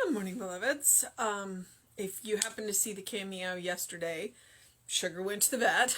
Good morning, beloveds. If you happen to see the cameo yesterday, Sugar went to the vet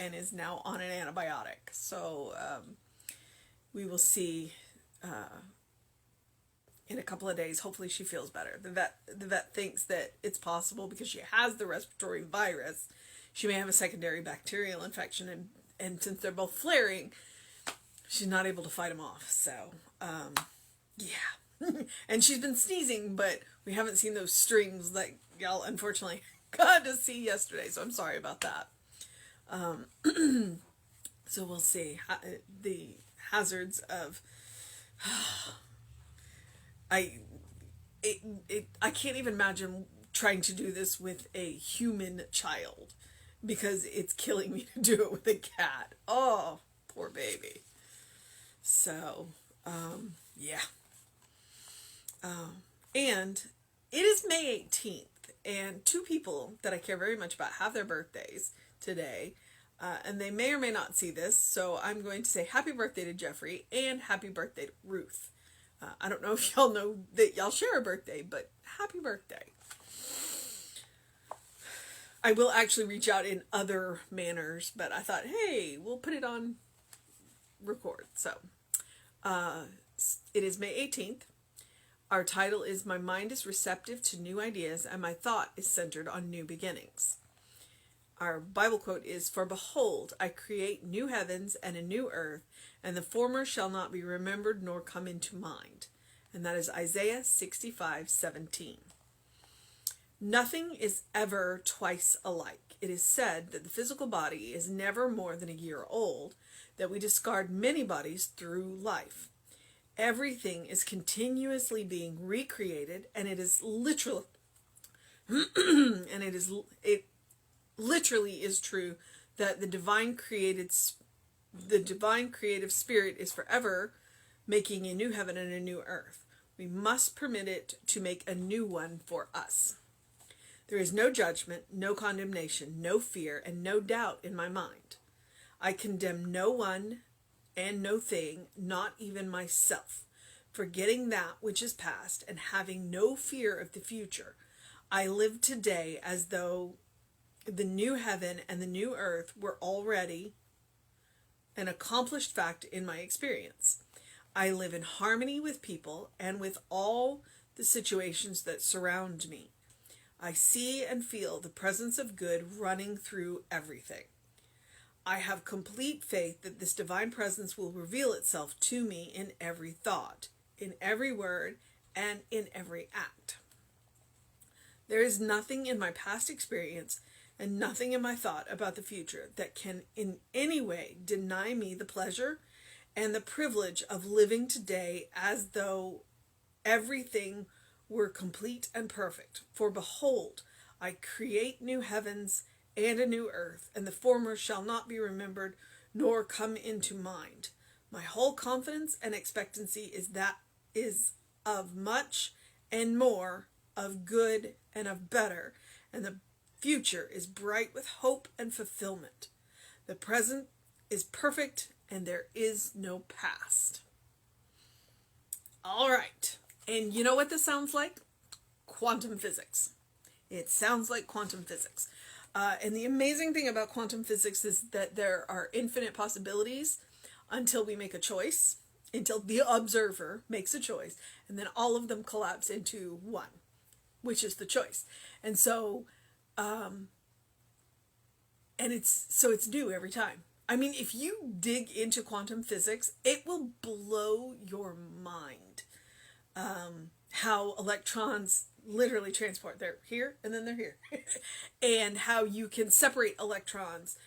and is now on an antibiotic. So we will see in a couple of days. Hopefully, she feels better. The vet thinks that it's possible because she has the respiratory virus. She may have a secondary bacterial infection, and since they're both flaring, she's not able to fight them off. So yeah. And she's been sneezing, but we haven't seen those strings that y'all unfortunately got to see yesterday, so I'm sorry about that. So we'll see the hazards of I I can't even imagine trying to do this with a human child because it's killing me to do it with a cat. Oh, poor baby. So yeah. And it is May 18th, and two people that I care very much about have their birthdays today, and they may or may not see this, so I'm going to say happy birthday to Jeffrey and happy birthday to Ruth. I don't know if y'all know that y'all share a birthday, but happy birthday. I will actually reach out in other manners, but I thought, hey, we'll put it on record. So, it is May 18th. Our title is My Mind is Receptive to New Ideas and My Thought is Centered on New Beginnings. Our Bible quote is, For behold, I create new heavens and a new earth, and the former shall not be remembered nor come into mind. And that is Isaiah 65:17. Nothing is ever twice alike. It is said that the physical body is never more than a year old, that we discard many bodies through life. Everything is continuously being recreated, and it is literally it literally is true that the divine creative spirit is forever making a new heaven and a new earth. We must permit it to make a new one for us. There is no judgment, no condemnation, no fear, and no doubt in my mind. I condemn no one and no thing, not even myself, forgetting that which is past and having no fear of the future. I live today as though the new heaven and the new earth were already an accomplished fact in my experience. I live in harmony with people and with all the situations that surround me. I see and feel the presence of good running through everything. I have complete faith that this divine presence will reveal itself to me in every thought, in every word, and in every act. There is nothing in my past experience and nothing in my thought about the future that can in any way deny me the pleasure and the privilege of living today as though everything were complete and perfect. For behold, I create new heavens and a new earth, and the former shall not be remembered nor come into mind. My whole confidence and expectancy is of much and more, of good and of better, and the future is bright with hope and fulfillment. The present is perfect, and there is no past. All right, and you know what this sounds like? Quantum physics. It sounds like quantum physics. And the amazing thing about quantum physics is that there are infinite possibilities until we make a choice, until the observer makes a choice, and then all of them collapse into one, which is the choice. And so, it's new every time. I mean, if you dig into quantum physics, it will blow your mind. How electrons literally transport. They're here and then they're here. And how you can separate electrons,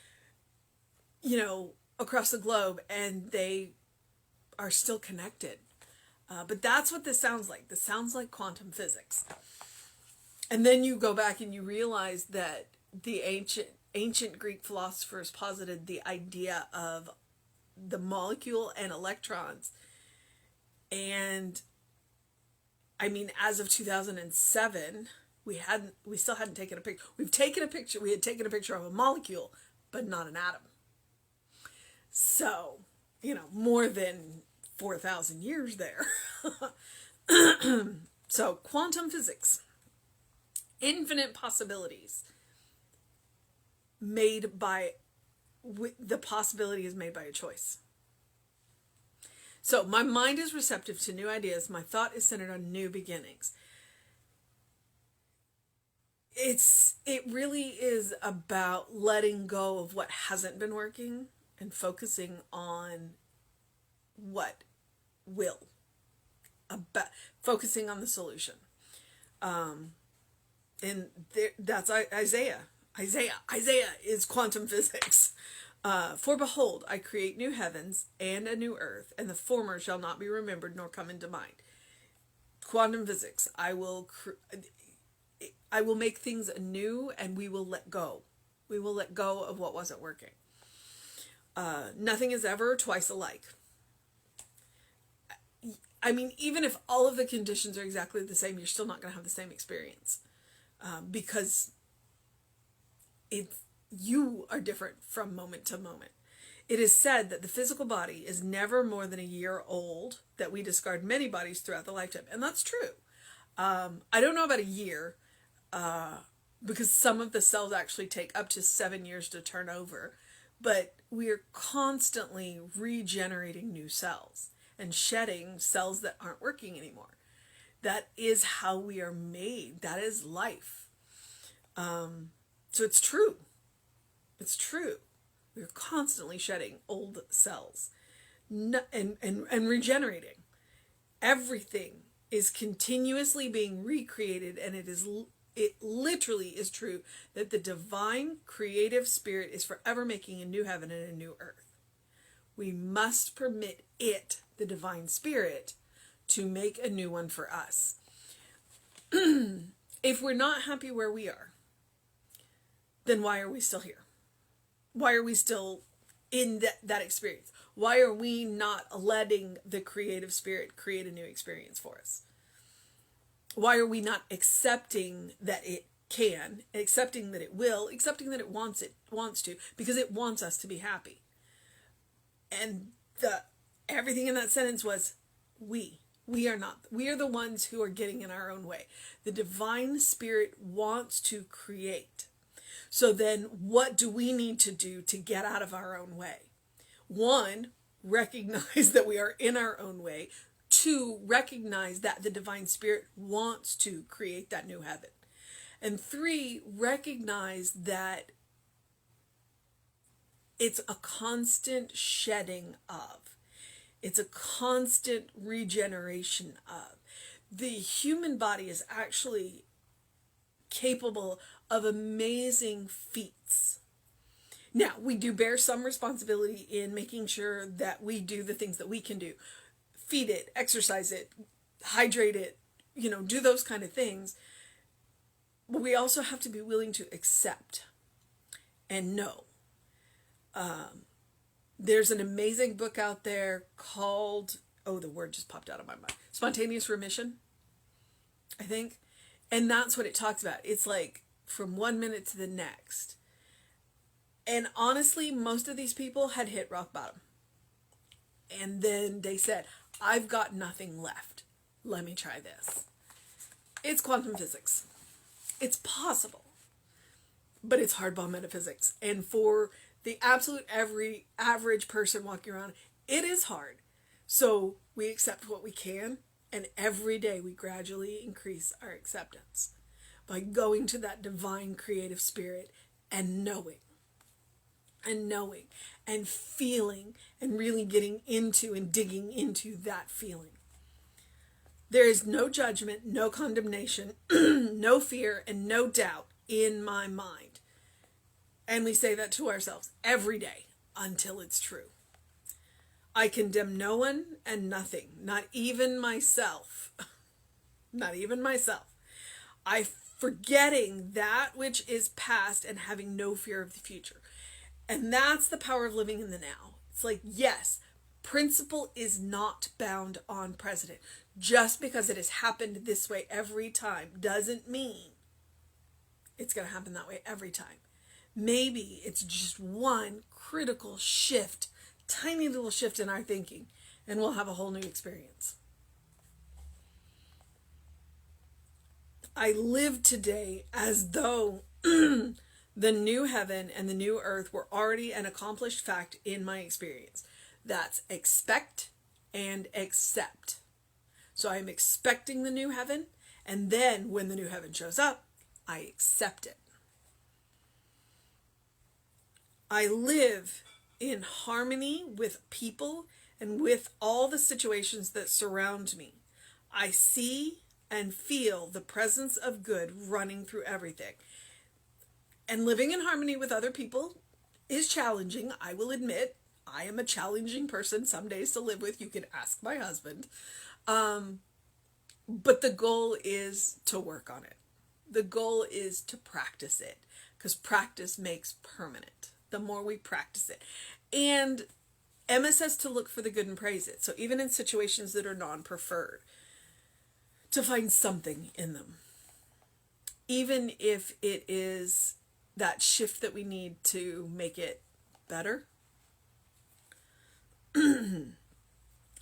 across the globe, and they are still connected. But that's what this sounds like. This sounds like quantum physics. And then you go back and you realize that the ancient Greek philosophers posited the idea of the molecule and electrons. And I mean, as of 2007, we still hadn't taken a picture. We had taken a picture of a molecule, but not an atom. So, more than 4,000 years there. So quantum physics, infinite possibilities the possibility is made by a choice. So my mind is receptive to new ideas. My thought is centered on new beginnings. It really is about letting go of what hasn't been working and focusing on what will. Focusing on the solution. That's Isaiah. Isaiah is quantum physics. For behold, I create new heavens and a new earth, and the former shall not be remembered nor come into mind. Quantum physics. I will make things anew, and we will let go. We will let go of what wasn't working. Nothing is ever twice alike. I mean, even if all of the conditions are exactly the same, you're still not going to have the same experience. Because you are different from moment to moment. It is said that the physical body is never more than a year old, that we discard many bodies throughout the lifetime. And that's true. I don't know about a year, because some of the cells actually take up to 7 years to turn over. But we are constantly regenerating new cells and shedding cells that aren't working anymore. That is how we are made. That is life. So it's true. It's true. We're constantly shedding old cells and regenerating. Everything is continuously being recreated, and it literally is true that the divine creative spirit is forever making a new heaven and a new earth. We must permit it, the divine spirit, to make a new one for us. If we're not happy where we are, then why are we still here? Why are we still in that experience? Why are we not letting the creative spirit create a new experience for us? Why are we not accepting that it can, accepting that it will, accepting that it wants to, because it wants us to be happy? And everything in that sentence was we. We are not. We are the ones who are getting in our own way. The divine spirit wants to create. So then what do we need to do to get out of our own way? 1, recognize that we are in our own way. 2, recognize that the divine spirit wants to create that new heaven. And 3, recognize that it's a constant shedding of. It's a constant regeneration of. The human body is actually capable of amazing feats. Now, we do bear some responsibility in making sure that we do the things that we can do. Feed it, exercise it, hydrate it, do those kind of things. But we also have to be willing to accept and know. There's an amazing book out there called, the word just popped out of my mind, Spontaneous Remission, I think. And that's what it talks about. It's like from 1 minute to the next. And honestly, most of these people had hit rock bottom. And then they said, I've got nothing left. Let me try this. It's quantum physics. It's possible. But it's hardball metaphysics. And for the absolute average person walking around, it is hard. So we accept what we can. And every day we gradually increase our acceptance by going to that divine creative spirit and knowing and feeling and really getting into and digging into that feeling. There is no judgment, no condemnation, no fear, and no doubt in my mind. And we say that to ourselves every day until it's true. I condemn no one and nothing, not even myself. Not even myself. I forgetting that which is past and having no fear of the future. And that's the power of living in the now. It's like, yes, principle is not bound on precedent. Just because it has happened this way every time doesn't mean it's going to happen that way every time. Maybe it's just one critical shift, tiny little shift in our thinking, and we'll have a whole new experience. I live today as though the new heaven and the new earth were already an accomplished fact in my experience. That's expect and accept. So I'm expecting the new heaven, and then when the new heaven shows up, I accept it. I live in harmony with people and with all the situations that surround me. I see and feel the presence of good running through everything. And living in harmony with other people is challenging, I will admit. I am a challenging person some days to live with. You can ask my husband. But the goal is to work on it. The goal is to practice it, because practice makes permanent. The more we practice it. And Emma says to look for the good and praise it. So even in situations that are non-preferred, to find something in them. Even if it is that shift that we need to make it better.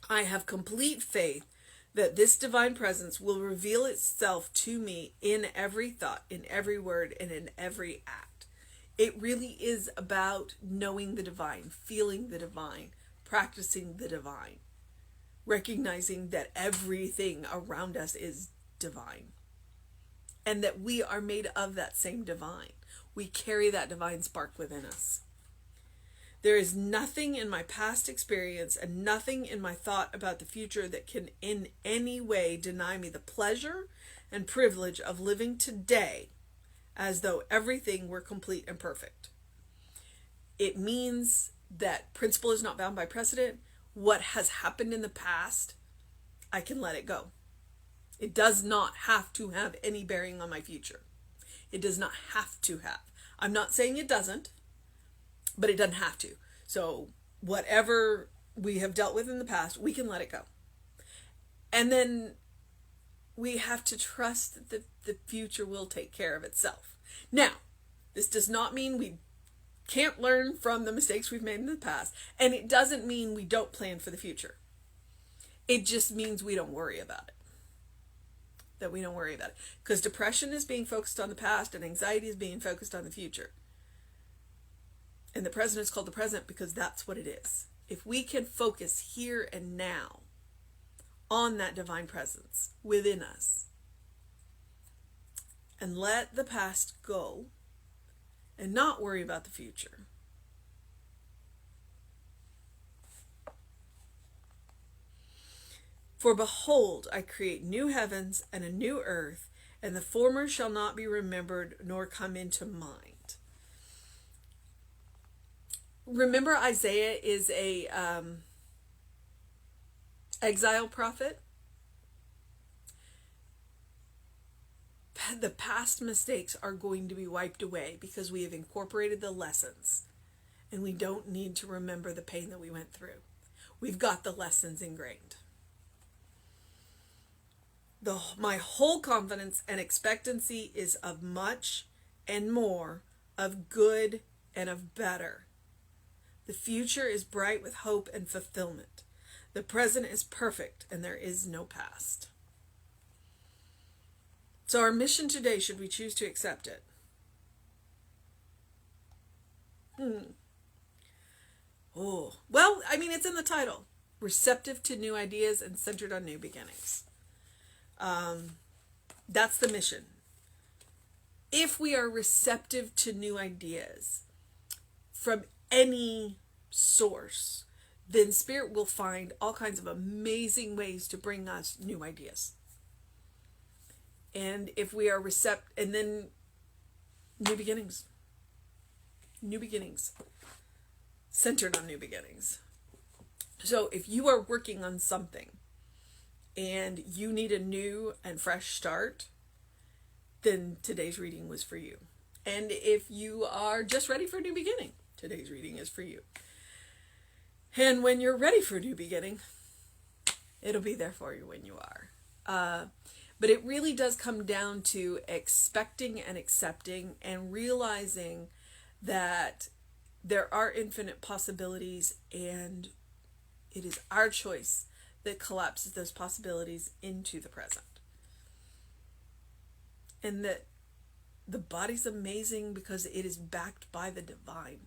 I have complete faith that this divine presence will reveal itself to me in every thought, in every word, and in every act. It really is about knowing the divine, feeling the divine, practicing the divine, recognizing that everything around us is divine, and that we are made of that same divine. We carry that divine spark within us. There is nothing in my past experience and nothing in my thought about the future that can in any way deny me the pleasure and privilege of living today as though everything were complete and perfect. It means that principle is not bound by precedent. What has happened in the past, I can let it go. It does not have to have any bearing on my future. It does not have to have. I'm not saying it doesn't, but it doesn't have to. So whatever we have dealt with in the past, we can let it go. And then we have to trust that the future will take care of itself. Now, this does not mean we can't learn from the mistakes we've made in the past, and it doesn't mean we don't plan for the future. It just means we don't worry about it. That we don't worry about it. Because depression is being focused on the past, and anxiety is being focused on the future. And the present is called the present because that's what it is. If we can focus here and now on that divine presence within us and let the past go and not worry about the future, for behold, I create new heavens and a new earth, and the former shall not be remembered nor come into mind. Remember, Isaiah is a exile prophet. The past mistakes are going to be wiped away because we have incorporated the lessons, and we don't need to remember the pain that we went through. We've got the lessons ingrained. My whole confidence and expectancy is of much and more, of good and of better. The future is bright with hope and fulfillment. The present is perfect, and there is no past. So our mission today, should we choose to accept it? Oh, well, I mean, it's in the title. Receptive to new ideas and centered on new beginnings. That's the mission. If we are receptive to new ideas from any source, then Spirit will find all kinds of amazing ways to bring us new ideas. And if we are receptive, and then new beginnings, centered on new beginnings. So if you are working on something and you need a new and fresh start, then today's reading was for you. And if you are just ready for a new beginning, today's reading is for you. And when you're ready for a new beginning, it'll be there for you when you are. But it really does come down to expecting and accepting and realizing that there are infinite possibilities, and it is our choice that collapses those possibilities into the present. And that the body's amazing because it is backed by the divine.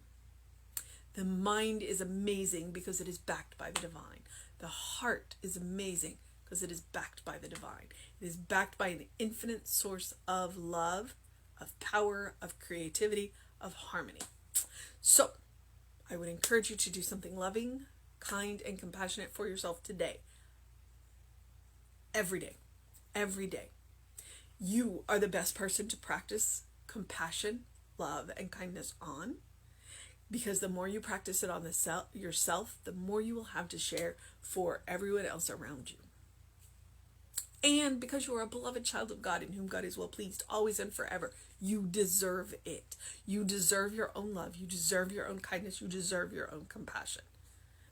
The mind is amazing because it is backed by the divine. The heart is amazing because it is backed by the divine. It is backed by an infinite source of love, of power, of creativity, of harmony. So, I would encourage you to do something loving, kind, and compassionate for yourself today. Every day. Every day. You are the best person to practice compassion, love, and kindness on, because the more you practice it on yourself, the more you will have to share for everyone else around you. And because you are a beloved child of God in whom God is well pleased, always and forever, you deserve it. You deserve your own love. You deserve your own kindness. You deserve your own compassion.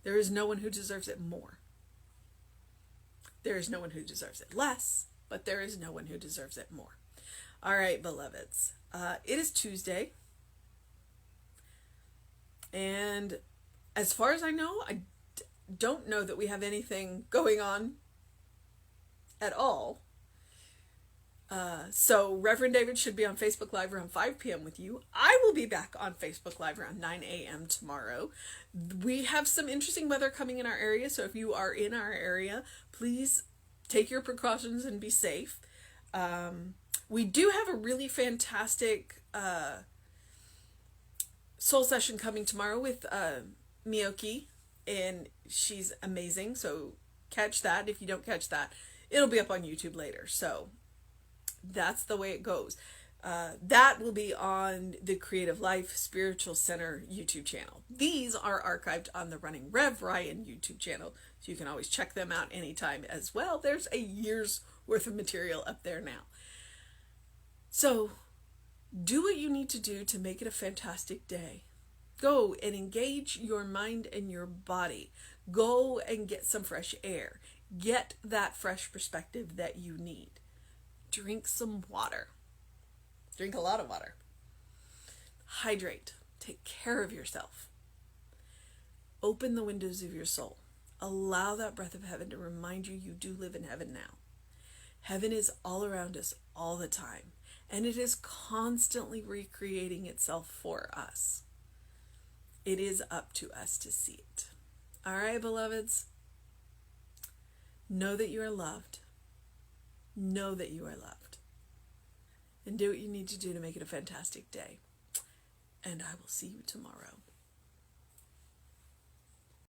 There is no one who deserves it more. There is no one who deserves it less, but there is no one who deserves it more. All right, beloveds. It is Tuesday. And as far as I know, I don't know that we have anything going on at all. So Reverend David should be on Facebook Live around 5 p.m. with you. I will be back on Facebook Live around 9 a.m. tomorrow. We have some interesting weather coming in our area, so if you are in our area, please take your precautions and be safe. We do have a really fantastic soul session coming tomorrow with Miyoki, and she's amazing, so catch that. If you don't catch that, it'll be up on YouTube later. So that's the way it goes. That will be on the Creative Life Spiritual Center YouTube channel. These are archived on the Running Rev Ryan YouTube channel, so you can always check them out anytime as well. There's a year's worth of material up there now. So do what you need to do to make it a fantastic day. Go and engage your mind and your body. Go and get some fresh air. Get that fresh perspective that you need. Drink some water. Drink a lot of water. Hydrate. Take care of yourself. Open the windows of your soul. Allow that breath of heaven to remind you do live in heaven now. Heaven is all around us all the time, and it is constantly recreating itself for us. It is up to us to see it. All right, beloveds. Know that you are loved. Know that you are loved. And do what you need to do to make it a fantastic day. And I will see you tomorrow.